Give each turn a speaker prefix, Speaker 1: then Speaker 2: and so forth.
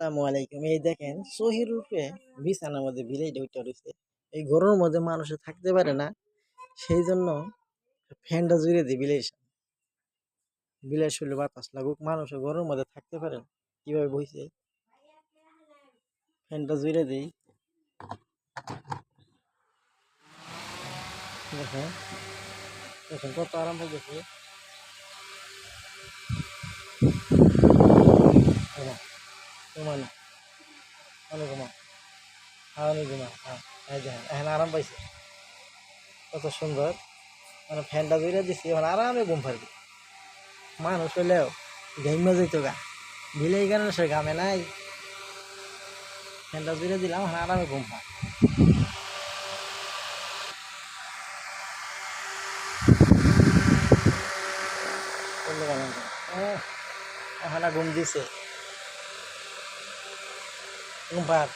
Speaker 1: আসসালামু আলাইকুম। এই দেখেন সহির রূপে বিছানার মধ্যে বিড়াইটা উইঠা রইছে। এই গরমের মধ্যে মানুষে থাকতে পারে না। সেই জন্য ফ্যানটা জুড়ে দিই বিলের সামনে। বিলের শরীরে বাতাস লাগুক। মানুষে গরমের মধ্যে থাকতে পারে না। কিভাবে বইছে? ফ্যানটা জুড়ে দিই। দেখেন, দেখেন কত আরাম লাগতেছে। ঘুমা না, অনেক ঘুমা, অনেক ঘুমা। হ্যাঁ, এই দেখেন এখন আরাম পাইছে। কত সুন্দর। মানে ফ্যানটা জুড়ে দিছি, এখন আরামে ঘুম পারবে। মানুষ হইলেও ঘাইমা যেত গা। বিলেই কেন সে ঘামে নাই। ফ্যানটা জুড়ে দিলাম, এখন আরামে ঘুম পায়। এখন ঘুম দিছে, ঘুম পার।